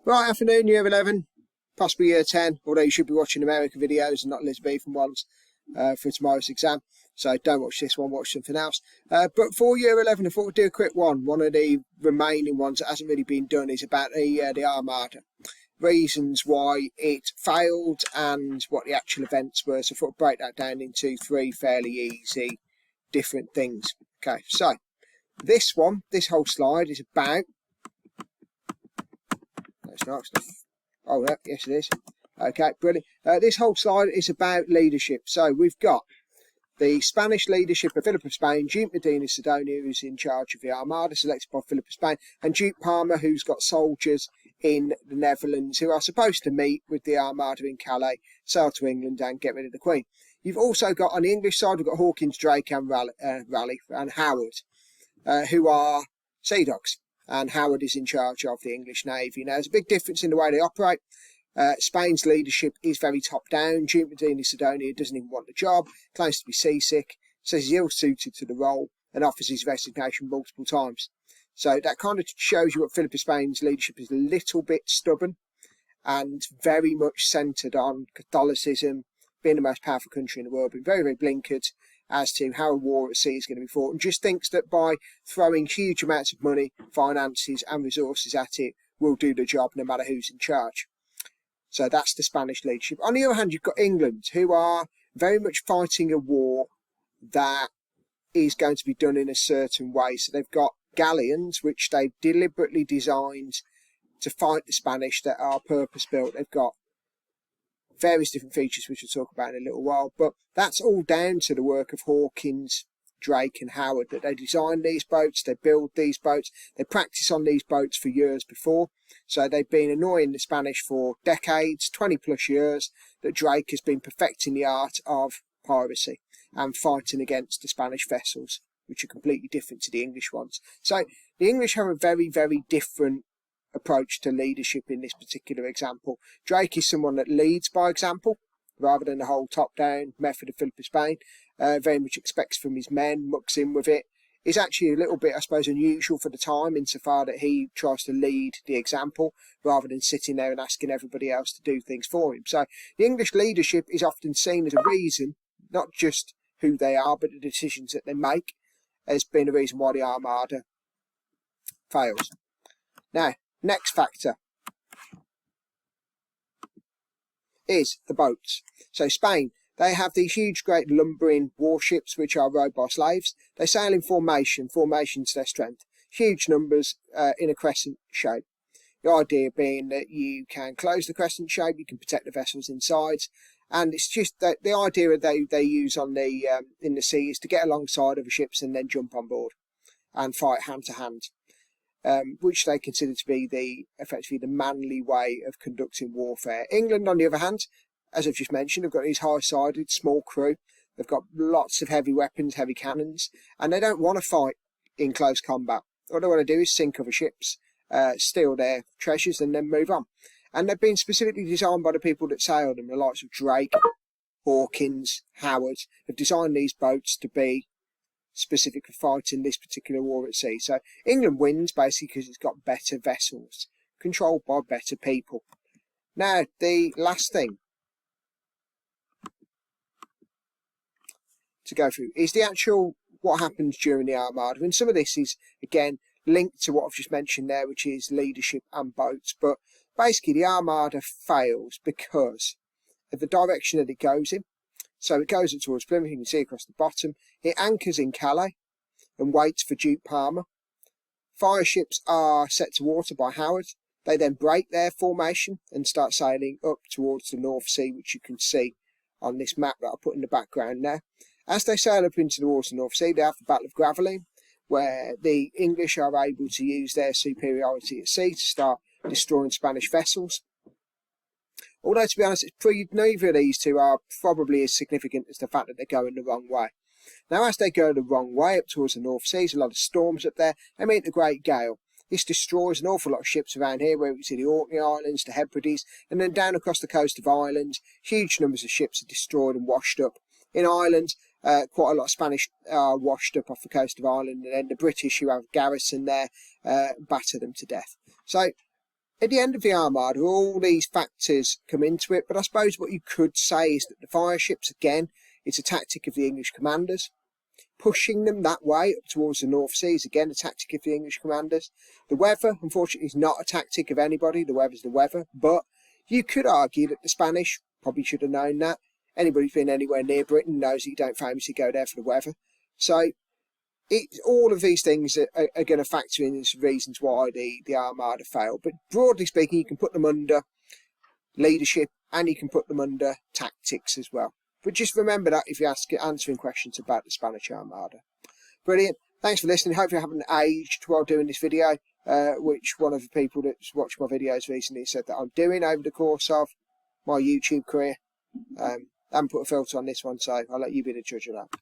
Right, afternoon, year 11, possibly year 10, although you should be watching American videos and not Elizabethan ones for tomorrow's exam. So don't watch this one, watch something else. But for year 11, I thought we'd do a quick one. One of the remaining ones that hasn't really been done is about the Armada. Reasons why it failed and what the actual events were. So I thought I'd break that down into three fairly easy different things. Okay, so this whole slide is about... That's not... Oh, yes it is. Okay, brilliant. This whole slide is about leadership. So we've got the Spanish leadership of Philip of Spain, Duke Medina Sidonia, who's in charge of the Armada, selected by Philip of Spain, and Duke Parma, who's got soldiers in the Netherlands who are supposed to meet with the Armada in Calais, sail to England and get rid of the Queen. You've also got, on the English side, we've got Hawkins, Drake and Raleigh and Howard, who are sea dogs. And Howard is in charge of the English Navy. Now, there's a big difference in the way they operate. Spain's leadership is very top-down. Duke Medina Sidonia doesn't even want the job, claims to be seasick, says he's ill-suited to the role, and offers his resignation multiple times. So that kind of shows you what Philip of Spain's leadership is a little bit stubborn and very much centred on Catholicism, being the most powerful country in the world, but very, very blinkered as to how a war at sea is going to be fought, and just thinks that by throwing huge amounts of money, finances and resources at it will do the job no matter who's in charge. So that's the Spanish leadership. On the other hand, you've got England, who are very much fighting a war that is going to be done in a certain way. So they've got galleons, which they've deliberately designed to fight the Spanish, that are purpose-built. They've got various different features, which we'll talk about in a little while. But that's all down to the work of Hawkins, Drake and Howard, that they design these boats, they build these boats, they practice on these boats for years before. So they've been annoying the Spanish for decades, 20 plus years, that Drake has been perfecting the art of piracy and fighting against the Spanish vessels, which are completely different to the English ones. So the English have a very, very different approach to leadership in this particular example. Drake is someone that leads by example, rather than the whole top-down method of Philip of Spain. Very much expects from his men, mucks in with it. Is actually a little bit, I suppose, unusual for the time, insofar that he tries to lead the example rather than sitting there and asking everybody else to do things for him. So the English leadership is often seen as a reason, not just who they are, but the decisions that they make, has been a reason why the Armada fails. Now, next factor is the boats. So Spain, they have these huge, great lumbering warships which are rowed by slaves. They sail in formation. Formation's their strength. Huge numbers in a crescent shape. The idea being that you can close the crescent shape, you can protect the vessels inside, and it's just that the idea that they use on the in the sea is to get alongside other ships and then jump on board and fight hand to hand. Which they consider to be effectively the manly way of conducting warfare. England, on the other hand, as I've just mentioned, have got these high-sided, small crew. They've got lots of heavy weapons, heavy cannons, and they don't want to fight in close combat. All they want to do is sink other ships, steal their treasures, and then move on. And they've been specifically designed by the people that sailed them, the likes of Drake, Hawkins, Howard, have designed these boats to be specific for fighting this particular war at sea. So England wins basically because it's got better vessels, controlled by better people. Now, the last thing to go through is the actual what happens during the Armada. And some of this is, again, linked to what I've just mentioned there, which is leadership and boats. But basically, the Armada fails because of the direction that it goes in. So it goes up towards Plymouth, you can see across the bottom. It anchors in Calais and waits for Duke Parma. Fire ships are set to water by Howard. They then break their formation and start sailing up towards the North Sea, which you can see on this map that I put in the background there. As they sail up into the water of the North Sea, they have the Battle of Gravelines, where the English are able to use their superiority at sea to start destroying Spanish vessels. Although, to be honest, neither of these two are probably as significant as the fact that they're going the wrong way. Now, as they go the wrong way up towards the North Sea, there's a lot of storms up there. They meet the Great Gale. This destroys an awful lot of ships around here, where we see the Orkney Islands, the Hebrides, and then down across the coast of Ireland, huge numbers of ships are destroyed and washed up. In Ireland, quite a lot of Spanish are washed up off the coast of Ireland, and then the British, who have garrison there, batter them to death. So at the end of the Armada, all these factors come into it, but I suppose what you could say is that the fire ships, again, it's a tactic of the English commanders. Pushing them that way up towards the North Sea is again a tactic of the English commanders. The weather, unfortunately, is not a tactic of anybody. The weather's the weather. But you could argue that the Spanish probably should have known that. Anybody who's been anywhere near Britain knows that you don't famously go there for the weather. So all of these things are going to factor in as reasons why the Armada failed. But broadly speaking, you can put them under leadership and you can put them under tactics as well. But just remember that if you're answering questions about the Spanish Armada. Brilliant. Thanks for listening. Hope you haven't aged while doing this video, which one of the people that's watched my videos recently said that I'm doing over the course of my YouTube career. I haven't put a filter on this one, so I'll let you be the judge of that.